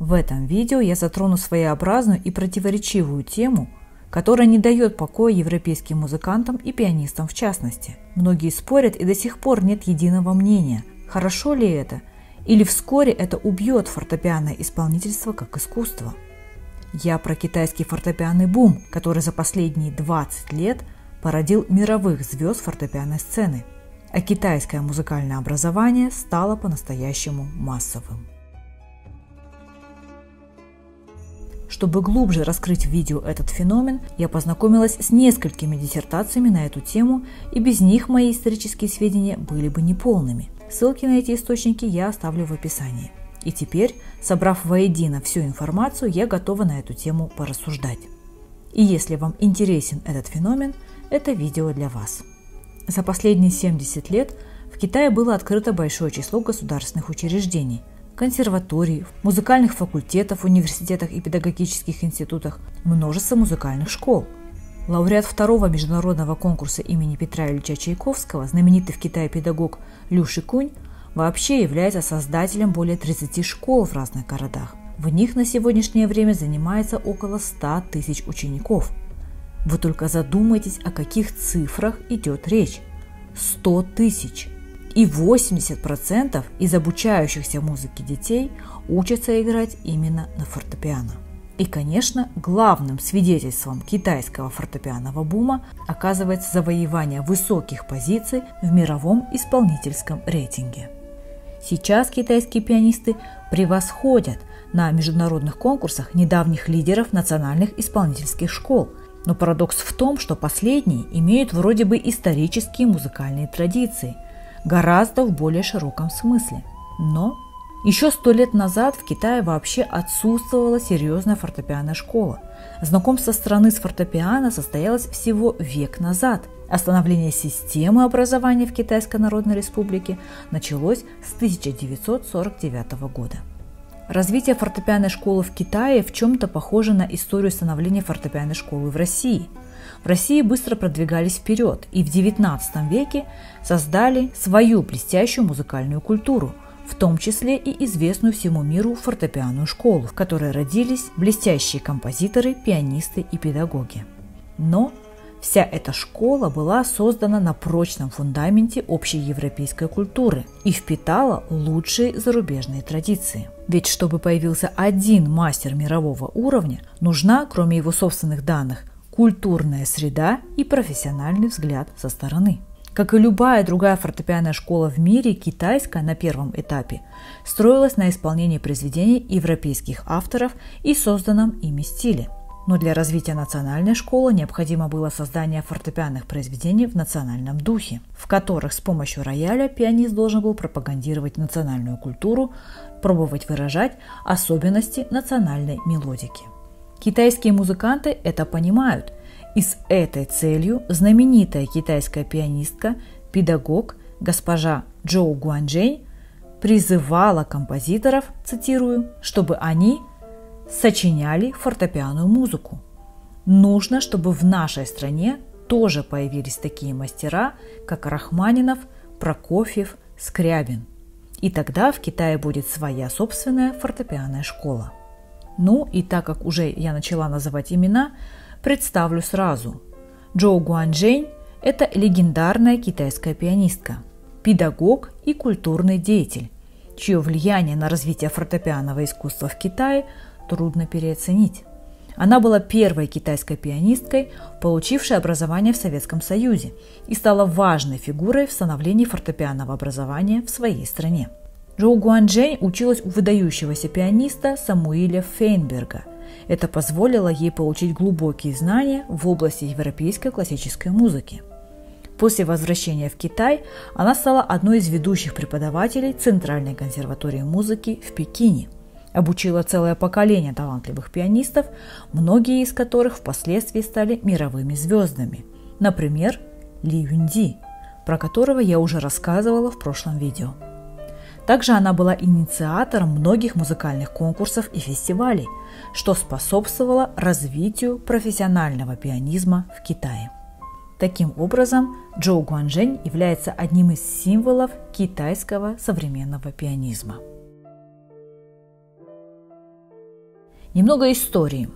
В этом видео я затрону своеобразную и противоречивую тему, которая не дает покоя европейским музыкантам и пианистам в частности. Многие спорят, и до сих пор нет единого мнения, хорошо ли это, или вскоре это убьет фортепианное исполнительство как искусство. Я про китайский фортепианный бум, который за последние 20 лет породил мировых звезд фортепианной сцены, а китайское музыкальное образование стало по-настоящему массовым. Чтобы глубже раскрыть в видео этот феномен, я познакомилась с несколькими диссертациями на эту тему, и без них мои исторические сведения были бы неполными. Ссылки на эти источники я оставлю в описании. И теперь, собрав воедино всю информацию, я готова на эту тему порассуждать. И если вам интересен этот феномен, это видео для вас. За последние 70 лет в Китае было открыто большое число государственных учреждений, консерваторий, музыкальных факультетов в университетах и педагогических институтах, множество музыкальных школ. Лауреат второго международного конкурса имени Петра Ильича Чайковского, знаменитый в Китае педагог Лю Шикунь, вообще является создателем более 30 школ в разных городах. В них на сегодняшнее время занимается около 100 тысяч учеников. Вы только задумайтесь, о каких цифрах идет речь. 100 тысяч! И 80% из обучающихся музыке детей учатся играть именно на фортепиано. И, конечно, главным свидетельством китайского фортепианного бума оказывается завоевание высоких позиций в мировом исполнительском рейтинге. Сейчас китайские пианисты превосходят на международных конкурсах недавних лидеров национальных исполнительских школ. Но парадокс в том, что последние имеют вроде бы исторические музыкальные традиции, гораздо в более широком смысле. Но еще 100 лет назад в Китае вообще отсутствовала серьезная фортепианная школа. Знакомство страны с фортепиано состоялось всего век назад. Становление системы образования в Китайской Народной Республике началось с 1949 года. Развитие фортепианной школы в Китае в чем-то похоже на историю становления фортепианной школы в России. В России быстро продвигались вперед и в XIX веке создали свою блестящую музыкальную культуру, в том числе и известную всему миру фортепианную школу, в которой родились блестящие композиторы, пианисты и педагоги. Но вся эта школа была создана на прочном фундаменте общей европейской культуры и впитала лучшие зарубежные традиции. Ведь чтобы появился один мастер мирового уровня, нужна, кроме его собственных данных, культурная среда и профессиональный взгляд со стороны. Как и любая другая фортепианная школа в мире, китайская на первом этапе строилась на исполнении произведений европейских авторов и созданном ими стиле. Но для развития национальной школы необходимо было создание фортепианных произведений в национальном духе, в которых с помощью рояля пианист должен был пропагандировать национальную культуру, пробовать выражать особенности национальной мелодики. Китайские музыканты это понимают, и с этой целью знаменитая китайская пианистка, педагог госпожа Чжоу Гуанчжэнь призывала композиторов, цитирую, чтобы они сочиняли фортепианную музыку. Нужно, чтобы в нашей стране тоже появились такие мастера, как Рахманинов, Прокофьев, Скрябин. И тогда в Китае будет своя собственная фортепианная школа. Ну и так как уже я начала называть имена, представлю сразу. Чжоу Гуанчжэнь – это легендарная китайская пианистка, педагог и культурный деятель, чье влияние на развитие фортепианного искусства в Китае трудно переоценить. Она была первой китайской пианисткой, получившей образование в Советском Союзе, и стала важной фигурой в становлении фортепианного образования в своей стране. Чжоу Гуанчжэнь училась у выдающегося пианиста Самуиля Фейнберга. Это позволило ей получить глубокие знания в области европейской классической музыки. После возвращения в Китай она стала одной из ведущих преподавателей Центральной консерватории музыки в Пекине. Обучила целое поколение талантливых пианистов, многие из которых впоследствии стали мировыми звездами. Например, Ли Юнди, про которого я уже рассказывала в прошлом видео. Также она была инициатором многих музыкальных конкурсов и фестивалей, что способствовало развитию профессионального пианизма в Китае. Таким образом, Чжоу Гуанчжэнь является одним из символов китайского современного пианизма. Немного истории.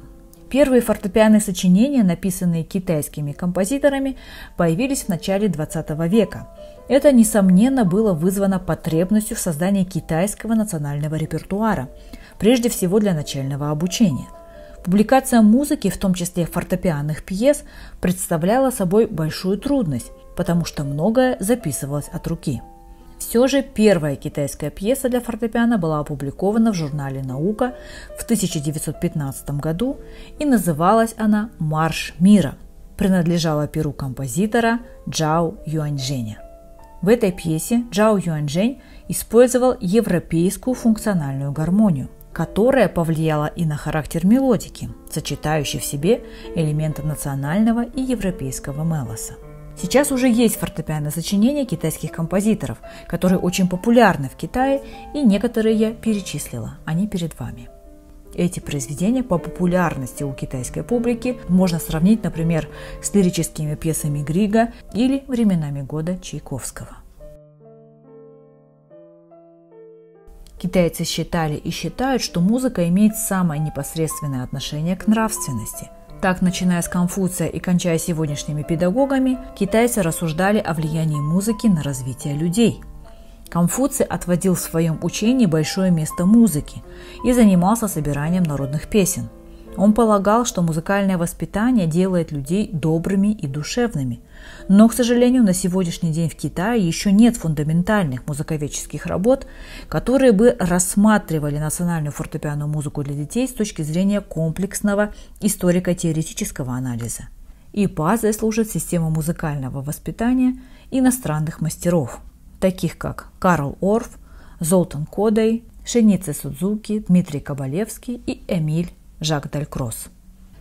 Первые фортепианные сочинения, написанные китайскими композиторами, появились в начале XX века. Это, несомненно, было вызвано потребностью в создании китайского национального репертуара, прежде всего для начального обучения. Публикация музыки, в том числе фортепианных пьес, представляла собой большую трудность, потому что многое записывалось от руки. Все же первая китайская пьеса для фортепиано была опубликована в журнале «Наука» в 1915 году, и называлась она «Марш мира». Принадлежала перу композитора Чжао Юаньжэня. В этой пьесе Чжао Юаньжэнь использовал европейскую функциональную гармонию, которая повлияла и на характер мелодики, сочетающей в себе элементы национального и европейского мелоса. Сейчас уже есть фортепианные сочинения китайских композиторов, которые очень популярны в Китае, и некоторые я перечислила, они перед вами. Эти произведения по популярности у китайской публики можно сравнить, например, с лирическими пьесами Грига или «Временами года» Чайковского. Китайцы считали и считают, что музыка имеет самое непосредственное отношение к нравственности. Так, начиная с Конфуция и кончая сегодняшними педагогами, китайцы рассуждали о влиянии музыки на развитие людей. Конфуций отводил в своем учении большое место музыке и занимался собиранием народных песен. Он полагал, что музыкальное воспитание делает людей добрыми и душевными. Но, к сожалению, на сегодняшний день в Китае еще нет фундаментальных музыковедческих работ, которые бы рассматривали национальную фортепианную музыку для детей с точки зрения комплексного историко-теоретического анализа. И базой служит система музыкального воспитания иностранных мастеров, таких как Карл Орф, Золтан Кодой, Шенице Судзуки, Дмитрий Кабалевский и Эмиль Жак Далькрос.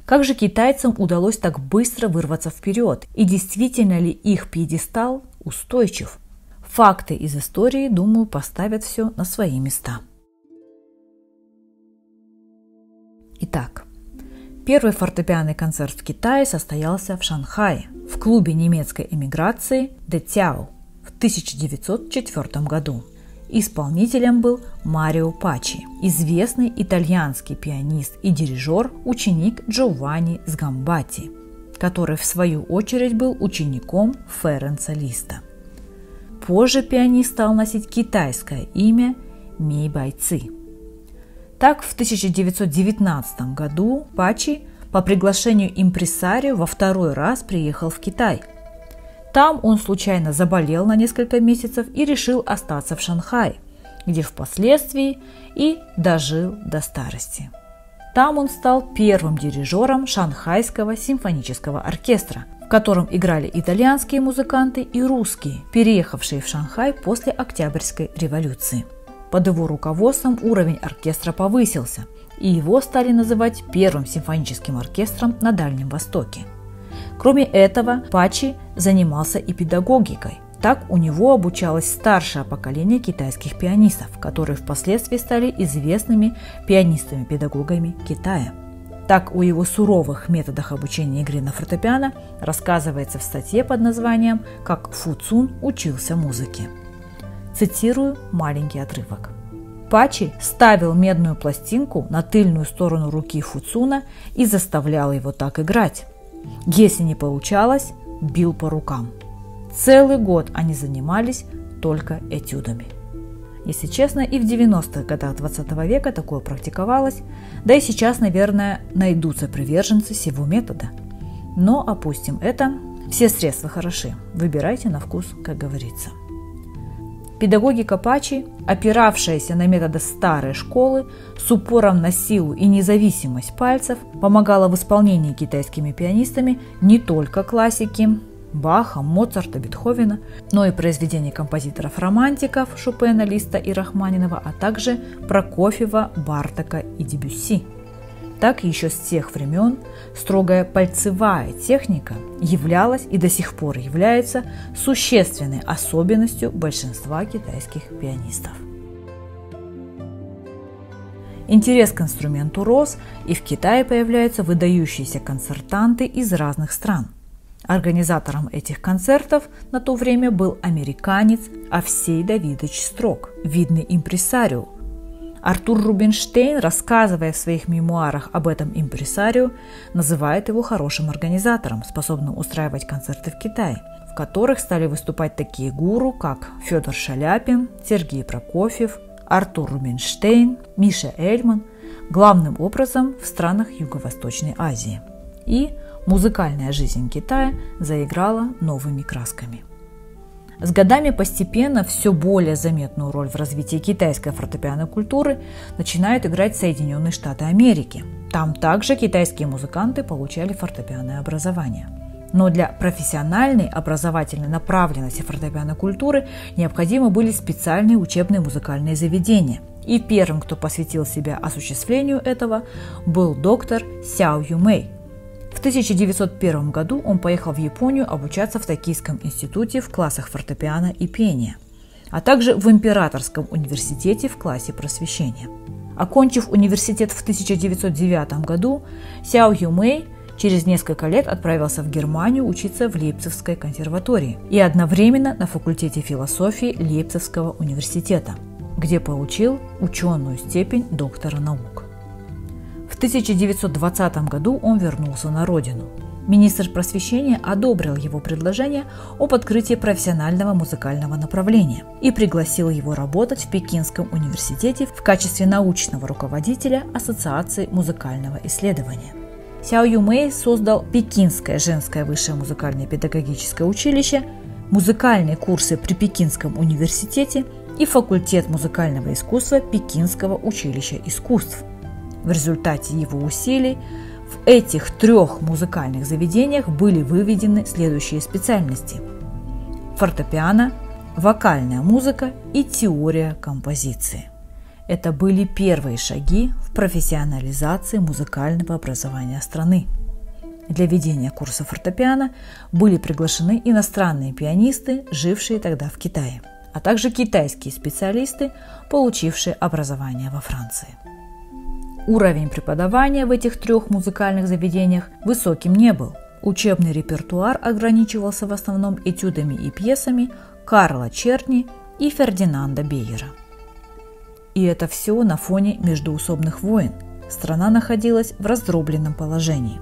Как же китайцам удалось так быстро вырваться вперед? И действительно ли их пьедестал устойчив? Факты из истории, думаю, поставят все на свои места. Итак, первый фортепианный концерт в Китае состоялся в Шанхае, в клубе немецкой эмиграции «Де Цяо» в 1904 году. Исполнителем был Марио Паччи, известный итальянский пианист и дирижер, ученик Джованни Сгамбатти, который в свою очередь был учеником Ференца Листа. Позже пианист стал носить китайское имя Ми Байци. Так, в 1919 году Паччи по приглашению импресарио во второй раз приехал в Китай. Там он случайно заболел на несколько месяцев и решил остаться в Шанхае, где впоследствии и дожил до старости. Там он стал первым дирижером Шанхайского симфонического оркестра, в котором играли итальянские музыканты и русские, переехавшие в Шанхай после Октябрьской революции. Под его руководством уровень оркестра повысился, и его стали называть первым симфоническим оркестром на Дальнем Востоке. Кроме этого, Паччи занимался и педагогикой. Так у него обучалось старшее поколение китайских пианистов, которые впоследствии стали известными пианистами-педагогами Китая. Так о его суровых методах обучения игры на фортепиано рассказывается в статье под названием «Как Фу Цун учился музыке». Цитирую маленький отрывок. Паччи ставил медную пластинку на тыльную сторону руки Фу Цуна и заставлял его так играть. Если не получалось, бил по рукам. Целый год они занимались только этюдами. Если честно, и в 90-х годах 20 века такое практиковалось, да и сейчас, наверное, найдутся приверженцы сего метода. Но опустим это, все средства хороши, выбирайте на вкус, как говорится. Педагогика Паччи, опиравшаяся на методы старой школы, с упором на силу и независимость пальцев, помогала в исполнении китайскими пианистами не только классики Баха, Моцарта, Бетховена, но и произведений композиторов-романтиков Шопена, Листа и Рахманинова, а также Прокофьева, Бартака и Дебюсси. Так еще с тех времен строгая пальцевая техника являлась и до сих пор является существенной особенностью большинства китайских пианистов. Интерес к инструменту рос, и в Китае появляются выдающиеся концертанты из разных стран. Организатором этих концертов на то время был американец Овсей Давидович Строк, видный импресарио. Артур Рубинштейн, рассказывая в своих мемуарах об этом импресарио, называет его хорошим организатором, способным устраивать концерты в Китае, в которых стали выступать такие гуру, как Федор Шаляпин, Сергей Прокофьев, Артур Рубинштейн, Миша Эльман, главным образом в странах Юго-Восточной Азии. И музыкальная жизнь Китая заиграла новыми красками. С годами постепенно все более заметную роль в развитии китайской фортепианной культуры начинают играть Соединенные Штаты Америки. Там также китайские музыканты получали фортепианное образование. Но для профессиональной образовательной направленности фортепианной культуры необходимы были специальные учебные музыкальные заведения. И первым, кто посвятил себя осуществлению этого, был доктор Сяо Юмэй. В 1901 году он поехал в Японию обучаться в Токийском институте в классах фортепиано и пения, а также в Императорском университете в классе просвещения. Окончив университет в 1909 году, Сяо Юмэй через несколько лет отправился в Германию учиться в Лейпцигской консерватории и одновременно на факультете философии Лейпцигского университета, где получил ученую степень доктора наук. В 1920 году он вернулся на родину. Министр просвещения одобрил его предложение об открытии профессионального музыкального направления и пригласил его работать в Пекинском университете в качестве научного руководителя Ассоциации музыкального исследования. Сяо Юмэй создал Пекинское женское высшее музыкальное педагогическое училище, музыкальные курсы при Пекинском университете и факультет музыкального искусства Пекинского училища искусств. В результате его усилий в этих трех музыкальных заведениях были выведены следующие специальности: фортепиано, вокальная музыка и теория композиции. Это были первые шаги в профессионализации музыкального образования страны. Для ведения курса фортепиано были приглашены иностранные пианисты, жившие тогда в Китае, а также китайские специалисты, получившие образование во Франции. Уровень преподавания в этих трех музыкальных заведениях высоким не был. Учебный репертуар ограничивался в основном этюдами и пьесами Карла Чертни и Фердинанда Бейера. И это все на фоне междоусобных войн. Страна находилась в раздробленном положении.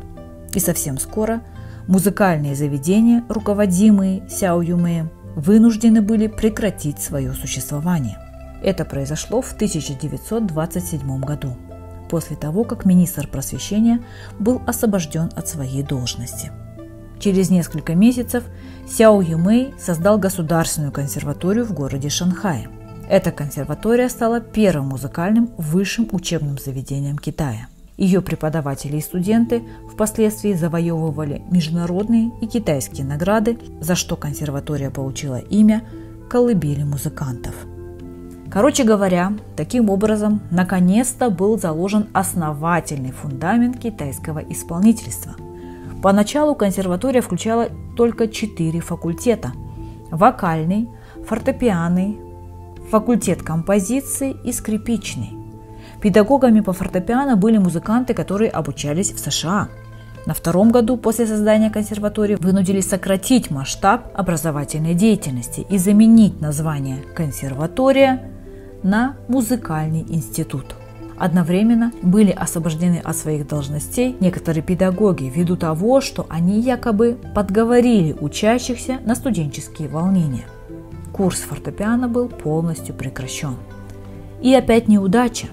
И совсем скоро музыкальные заведения, руководимые Сяо Юмэем, вынуждены были прекратить свое существование. Это произошло в 1927 году, после того, как министр просвещения был освобожден от своей должности. Через несколько месяцев Сяо Юмэй создал Государственную консерваторию в городе Шанхае. Эта консерватория стала первым музыкальным высшим учебным заведением Китая. Ее преподаватели и студенты впоследствии завоевывали международные и китайские награды, за что консерватория получила имя «Колыбели музыкантов». Короче говоря, таким образом, наконец-то был заложен основательный фундамент китайского исполнительства. Поначалу консерватория включала только 4 факультета – вокальный, фортепианный, факультет композиции и скрипичный. Педагогами по фортепиано были музыканты, которые обучались в США. На втором году после создания консерватории вынудились сократить масштаб образовательной деятельности и заменить название «консерватория» на «музыкальный институт». Одновременно были освобождены от своих должностей некоторые педагоги ввиду того, что они якобы подговорили учащихся на студенческие волнения. Курс фортепиано был полностью прекращен. И опять неудача.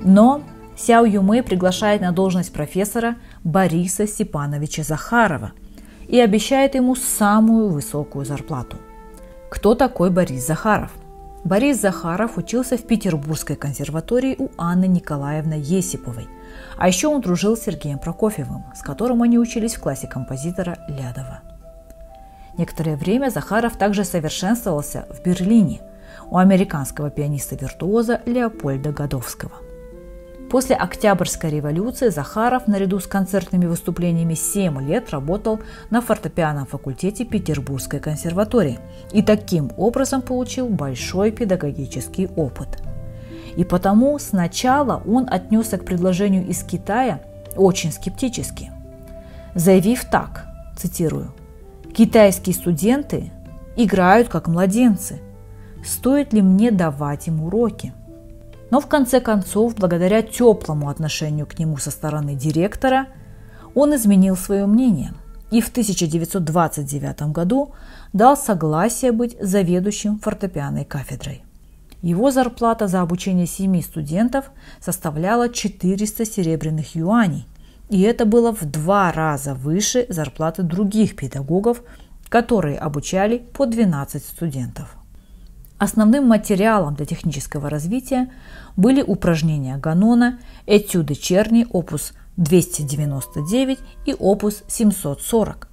Но Сяо Юмэй приглашает на должность профессора Бориса Степановича Захарова и обещает ему самую высокую зарплату. Кто такой Борис Захаров? Борис Захаров учился в Петербургской консерватории у Анны Николаевны Есиповой, а еще он дружил с Сергеем Прокофьевым, с которым они учились в классе композитора Лядова. Некоторое время Захаров также совершенствовался в Берлине у американского пианиста-виртуоза Леопольда Годовского. После Октябрьской революции Захаров наряду с концертными выступлениями 7 лет работал на фортепианном факультете Петербургской консерватории и таким образом получил большой педагогический опыт. И потому сначала он отнесся к предложению из Китая очень скептически, заявив так, цитирую: «Китайские студенты играют как младенцы. Стоит ли мне давать им уроки?» Но в конце концов, благодаря теплому отношению к нему со стороны директора, он изменил свое мнение и в 1929 году дал согласие быть заведующим фортепианной кафедрой. Его зарплата за обучение 7 студентов составляла 400 серебряных юаней, и это было в 2 раза выше зарплаты других педагогов, которые обучали по 12 студентов. Основным материалом для технического развития были упражнения Ганона, этюды Черни, опус 299 и опус 740.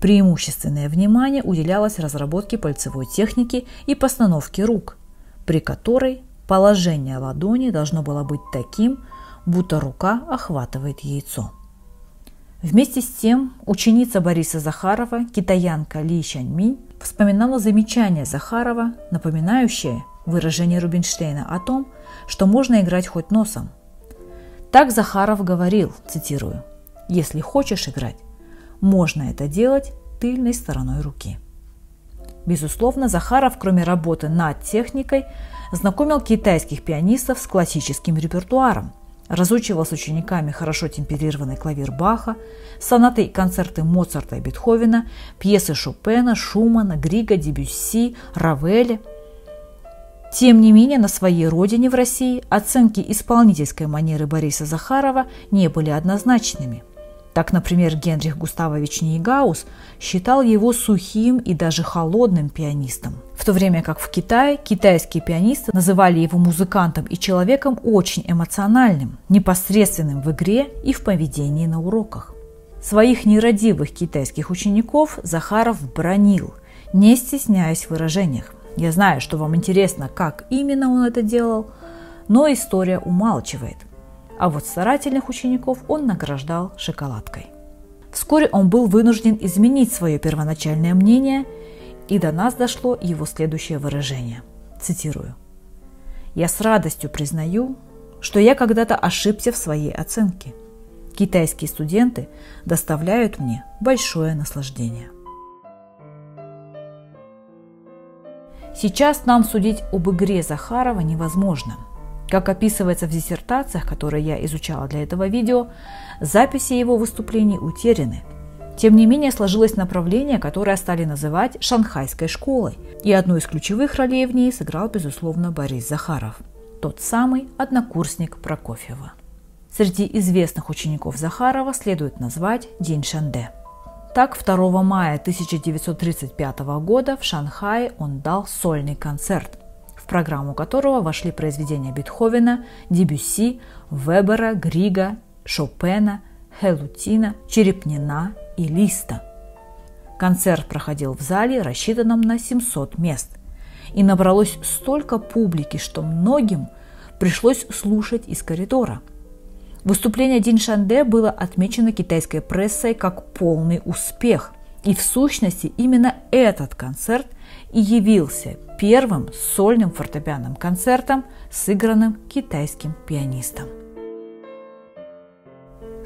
Преимущественное внимание уделялось разработке пальцевой техники и постановке рук, при которой положение ладони должно было быть таким, будто рука охватывает яйцо. Вместе с тем, ученица Бориса Захарова, китаянка Ли Сяньминь, вспоминала замечание Захарова, напоминающее выражение Рубинштейна о том, что можно играть хоть носом. Так Захаров говорил, цитирую: «Если хочешь играть, можно это делать тыльной стороной руки». Безусловно, Захаров, кроме работы над техникой, знакомил китайских пианистов с классическим репертуаром, разучивал с учениками хорошо темперированный клавир Баха, сонаты и концерты Моцарта и Бетховена, пьесы Шопена, Шумана, Грига, Дебюсси, Равеля. Тем не менее, на своей родине в России оценки исполнительской манеры Бориса Захарова не были однозначными. Так, например, Генрих Густавович Нейгаус считал его сухим и даже холодным пианистом, в то время как в Китае китайские пианисты называли его музыкантом и человеком очень эмоциональным, непосредственным в игре и в поведении на уроках. Своих нерадивых китайских учеников Захаров бранил, не стесняясь в выражениях. Я знаю, что вам интересно, как именно он это делал, но история умалчивает. А вот старательных учеников он награждал шоколадкой. Вскоре он был вынужден изменить свое первоначальное мнение, и до нас дошло его следующее выражение. Цитирую: «Я с радостью признаю, что я когда-то ошибся в своей оценке. Китайские студенты доставляют мне большое наслаждение». Сейчас нам судить об игре Захарова невозможно. Как описывается в диссертациях, которые я изучала для этого видео, записи его выступлений утеряны. Тем не менее, сложилось направление, которое стали называть шанхайской школой, и одну из ключевых ролей в ней сыграл, безусловно, Борис Захаров, тот самый однокурсник Прокофьева. Среди известных учеников Захарова следует назвать Дин Шанде. Так, 2 мая 1935 года в Шанхае он дал сольный концерт, в программу которого вошли произведения Бетховена, Дебюсси, Вебера, Грига, Шопена, Хелутина, Черепнина и Листа. Концерт проходил в зале, рассчитанном на 700 мест, и набралось столько публики, что многим пришлось слушать из коридора. Выступление Дин Шанде было отмечено китайской прессой как полный успех, и в сущности именно этот концерт и явился первым сольным фортепианным концертом, сыгранным китайским пианистом.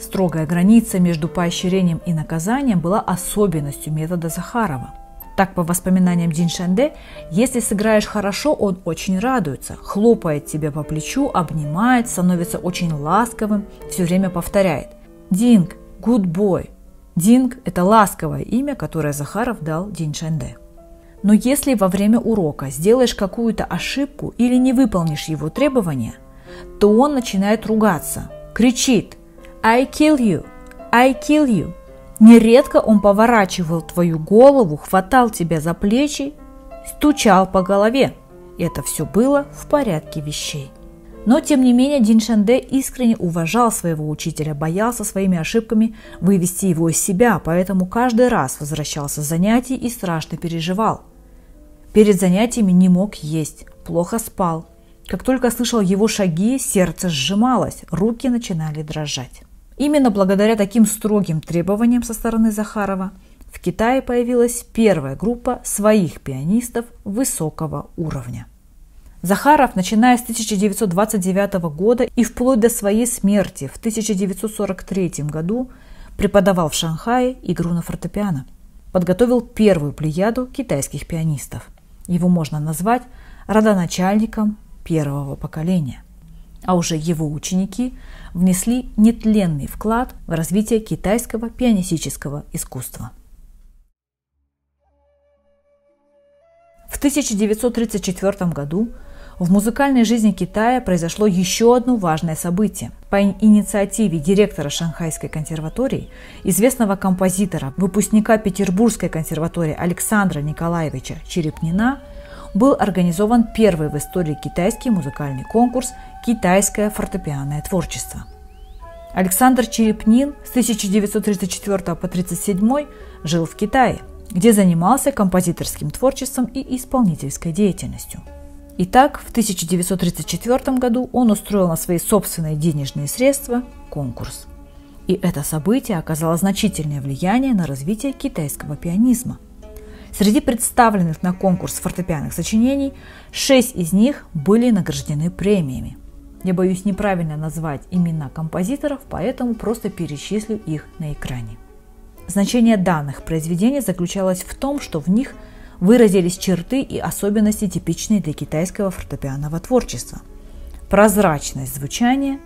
Строгая граница между поощрением и наказанием была особенностью метода Захарова. Так, по воспоминаниям Дин Шанде, если сыграешь хорошо, он очень радуется, хлопает тебя по плечу, обнимает, становится очень ласковым, все время повторяет: «Динг, good boy». Динг – это ласковое имя, которое Захаров дал Дин Шанде. Но если во время урока сделаешь какую-то ошибку или не выполнишь его требования, то он начинает ругаться, кричит: «I kill you! I kill you!». Нередко он поворачивал твою голову, хватал тебя за плечи, стучал по голове. Это все было в порядке вещей. Но, тем не менее, Дин Шанде искренне уважал своего учителя, боялся своими ошибками вывести его из себя, поэтому каждый раз возвращался с занятий и страшно переживал. Перед занятиями не мог есть, плохо спал. Как только слышал его шаги, сердце сжималось, руки начинали дрожать. Именно благодаря таким строгим требованиям со стороны Захарова в Китае появилась первая группа своих пианистов высокого уровня. Захаров, начиная с 1929 года и вплоть до своей смерти в 1943 году, преподавал в Шанхае игру на фортепиано. Подготовил первую плеяду китайских пианистов. Его можно назвать родоначальником первого поколения. а уже его ученики внесли нетленный вклад в развитие китайского пианистического искусства. В 1934 году в музыкальной жизни Китая произошло еще одно важное событие. По инициативе директора Шанхайской консерватории, известного композитора, выпускника Петербургской консерватории Александра Николаевича Черепнина, был организован первый в истории китайский музыкальный конкурс «Китайское фортепианное творчество». Александр Черепнин с 1934 по 1937 жил в Китае, где занимался композиторским творчеством и исполнительской деятельностью. Итак, в 1934 году он устроил на свои собственные денежные средства конкурс. И это событие оказало значительное влияние на развитие китайского пианизма. Среди представленных на конкурс фортепианных сочинений 6 из них были награждены премиями. Я боюсь неправильно назвать имена композиторов, поэтому просто перечислю их на экране. Значение данных произведений заключалось в том, что в них выразились черты и особенности, типичные для китайского фортепианного творчества: прозрачность звучания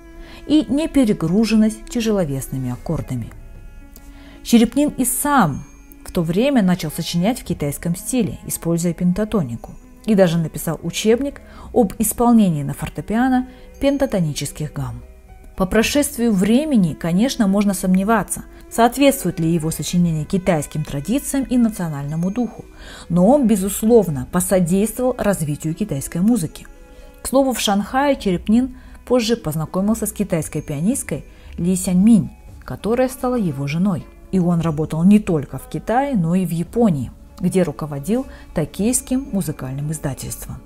и неперегруженность тяжеловесными аккордами. Черепнин и сам в то время начал сочинять в китайском стиле, используя пентатонику, и даже написал учебник об исполнении на фортепиано пентатонических гамм. По прошествию времени, конечно, можно сомневаться, соответствует ли его сочинение китайским традициям и национальному духу, но он, безусловно, посодействовал развитию китайской музыки. К слову, в Шанхае Черепнин позже познакомился с китайской пианисткой Ли Сяньминь, которая стала его женой. И он работал не только в Китае, но и в Японии, где руководил токийским музыкальным издательством.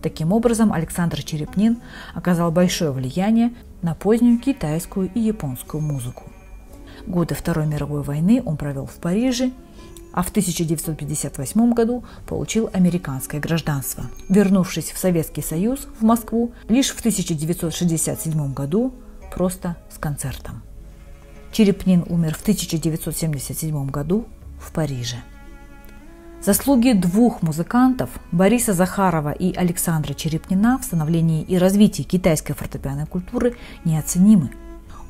Таким образом, Александр Черепнин оказал большое влияние на позднюю китайскую и японскую музыку. Годы Второй мировой войны он провел в Париже, а в 1958 году получил американское гражданство, вернувшись в Советский Союз, в Москву, лишь в 1967 году просто с концертом. Черепнин умер в 1977 году в Париже. Заслуги двух музыкантов, Бориса Захарова и Александра Черепнина, в становлении и развитии китайской фортепианной культуры неоценимы.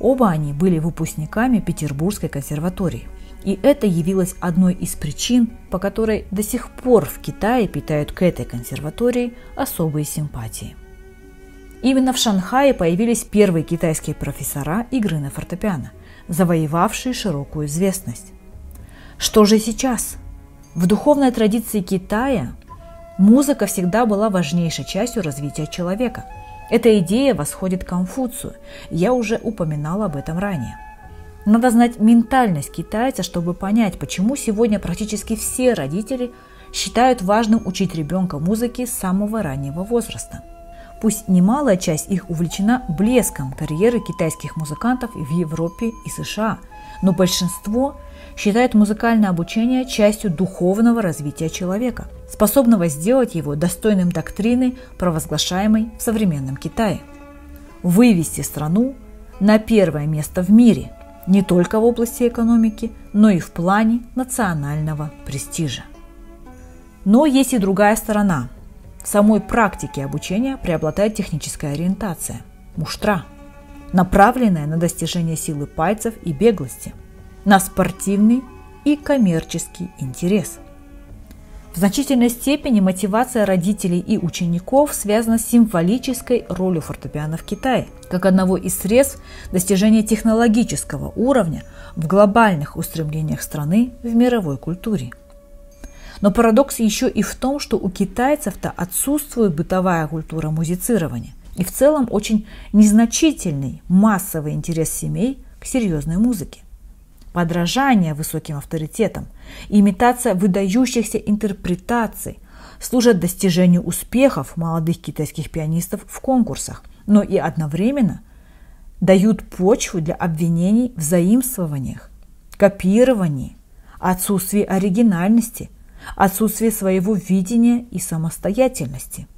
Оба они были выпускниками Петербургской консерватории. И это явилось одной из причин, по которой до сих пор в Китае питают к этой консерватории особые симпатии. Именно в Шанхае появились первые китайские профессора игры на фортепиано, завоевавшие широкую известность. Что же сейчас? В духовной традиции Китая музыка всегда была важнейшей частью развития человека. Эта идея восходит к Конфуцию, я уже упоминала об этом ранее. Надо знать ментальность китайца, чтобы понять, почему сегодня практически все родители считают важным учить ребенка музыке с самого раннего возраста. Пусть немалая часть их увлечена блеском карьеры китайских музыкантов в Европе и США, но большинство считает музыкальное обучение частью духовного развития человека, способного сделать его достойным доктрины, провозглашаемой в современном Китае. Вывести страну на первое место в мире не только в области экономики, но и в плане национального престижа. Но есть и другая сторона. В самой практике обучения преобладает техническая ориентация – муштра, направленная на достижение силы пальцев и беглости, на спортивный и коммерческий интерес. В значительной степени мотивация родителей и учеников связана с символической ролью фортепиано в Китае, как одного из средств достижения технологического уровня в глобальных устремлениях страны в мировой культуре. Но парадокс еще и в том, что у китайцев-то отсутствует бытовая культура музицирования и в целом очень незначительный массовый интерес семей к серьезной музыке. Подражание высоким авторитетам и имитация выдающихся интерпретаций служат достижению успехов молодых китайских пианистов в конкурсах, но и одновременно дают почву для обвинений в заимствованиях, копировании, отсутствии оригинальности, отсутствии своего видения и самостоятельности.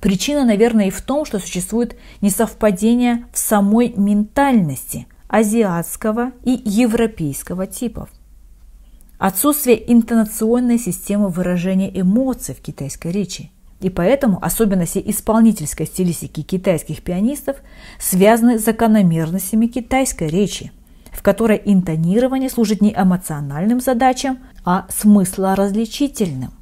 Причина, наверное, и в том, что существует несовпадение в самой ментальности азиатского и европейского типов. Отсутствие интонационной системы выражения эмоций в китайской речи, И поэтому особенности исполнительской стилистики китайских пианистов связаны с закономерностями китайской речи, в которой интонирование служит не эмоциональным задачам, а смыслоразличительным.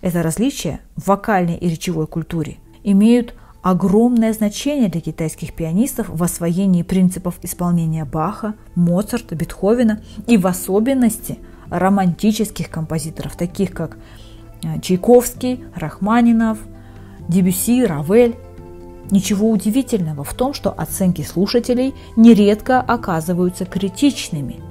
Это различия в вокальной и речевой культуре имеют огромное значение для китайских пианистов в освоении принципов исполнения Баха, Моцарта, Бетховена и в особенности романтических композиторов, таких как Чайковский, Рахманинов, Дебюсси, Равель. Ничего удивительного в том, что оценки слушателей нередко оказываются критичными.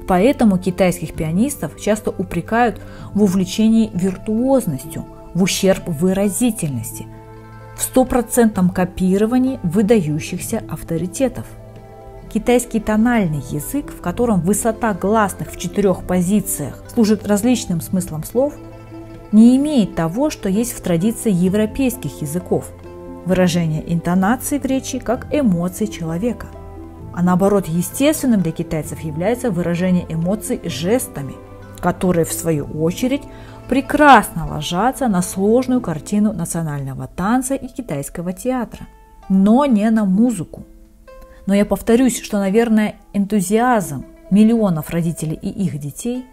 Поэтому китайских пианистов часто упрекают в увлечении виртуозностью, в ущерб выразительности, в 100% копировании выдающихся авторитетов. Китайский тональный язык, в котором высота гласных в 4 позициях служит различным смыслом слов, не имеет того, что есть в традиции европейских языков – выражение интонации в речи как эмоций человека. А наоборот, естественным для китайцев является выражение эмоций жестами, которые, в свою очередь, прекрасно ложатся на сложную картину национального танца и китайского театра, но не на музыку. Но я повторюсь, что, наверное, энтузиазм миллионов родителей и их детей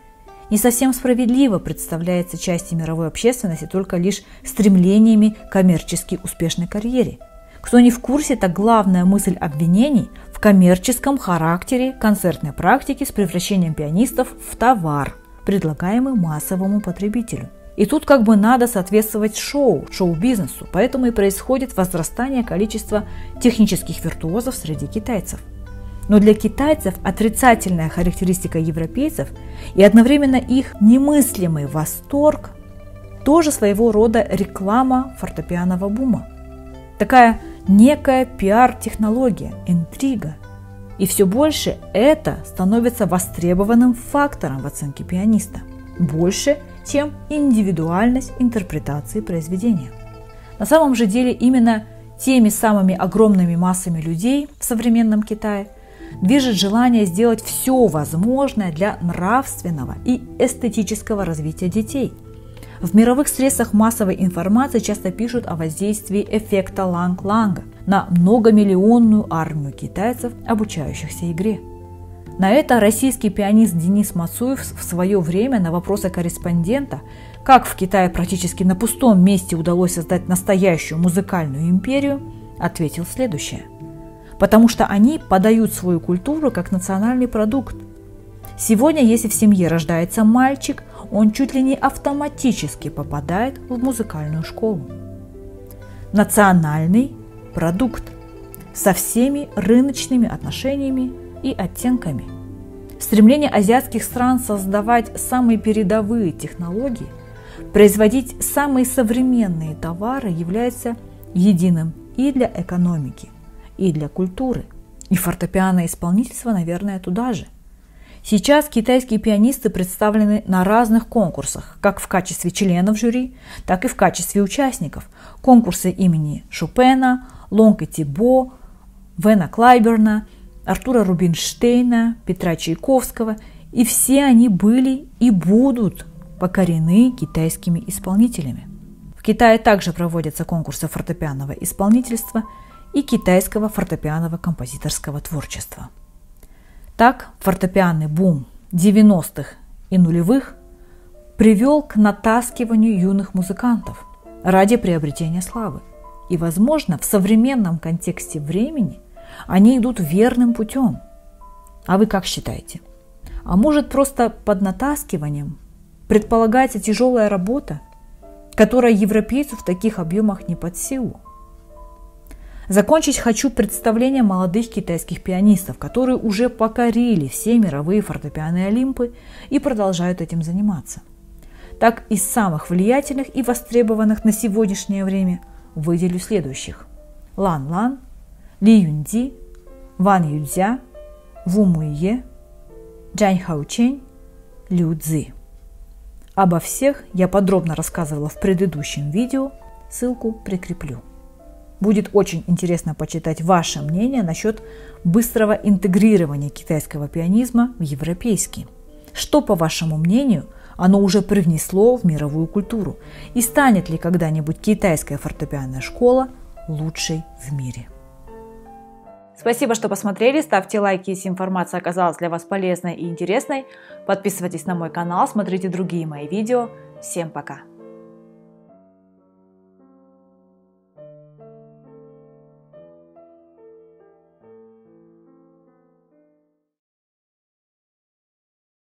не совсем справедливо представляется части мировой общественности только лишь стремлениями к коммерчески успешной карьере. Кто не в курсе, так главная мысль обвинений в коммерческом характере концертной практики с превращением пианистов в товар, предлагаемый массовому потребителю. И тут как бы надо соответствовать шоу-бизнесу, поэтому и происходит возрастание количества технических виртуозов среди китайцев. Но для китайцев отрицательная характеристика европейцев и одновременно их немыслимый восторг тоже своего рода реклама фортепианного бума. Такая некая пиар-технология, интрига. И все больше это становится востребованным фактором в оценке пианиста. Больше, чем индивидуальность интерпретации произведения. На самом же деле именно теми самыми огромными массами людей в современном Китае движет желание сделать все возможное для нравственного и эстетического развития детей. В мировых средствах массовой информации часто пишут о воздействии эффекта Ланг-Ланга на многомиллионную армию китайцев, обучающихся игре. На это российский пианист Денис Мацуев в свое время на вопросы корреспондента, как в Китае практически на пустом месте удалось создать настоящую музыкальную империю, ответил следующее. Потому что они подают свою культуру как национальный продукт. Сегодня, если в семье рождается мальчик, он чуть ли не автоматически попадает в музыкальную школу. Национальный продукт со всеми рыночными отношениями и оттенками. Стремление азиатских стран создавать самые передовые технологии, производить самые современные товары является единым и для экономики, и для культуры. И фортепианное исполнительство, наверное, туда же. Сейчас китайские пианисты представлены на разных конкурсах, как в качестве членов жюри, так и в качестве участников. Конкурсы имени Шопена, Лонга Тибо, Вена Клайберна, Артура Рубинштейна, Петра Чайковского, и все они были и будут покорены китайскими исполнителями. В Китае также проводятся конкурсы фортепианного исполнительства и китайского фортепианного композиторского творчества. Так, фортепианный бум 90-х и нулевых привел к натаскиванию юных музыкантов ради приобретения славы. И, возможно, в современном контексте времени они идут верным путем. А вы как считаете? А может, просто под натаскиванием предполагается тяжелая работа, которая европейцу в таких объемах не под силу? Закончить хочу представление молодых китайских пианистов, которые уже покорили все мировые фортепианные олимпы и продолжают этим заниматься. Так, из самых влиятельных и востребованных на сегодняшнее время выделю следующих: Лан Лан, Ли Юнди, Ван Юцзя, Ву Муйе, Джань Хаучень, Лю Цзи. Обо всех я подробно рассказывала в предыдущем видео, ссылку прикреплю. Будет очень интересно почитать ваше мнение насчет быстрого интегрирования китайского пианизма в европейский. Что, по вашему мнению, оно уже привнесло в мировую культуру? И станет ли когда-нибудь китайская фортепианная школа лучшей в мире? Спасибо, что посмотрели. Ставьте лайки, если информация оказалась для вас полезной и интересной. Подписывайтесь на мой канал, смотрите другие мои видео. Всем пока!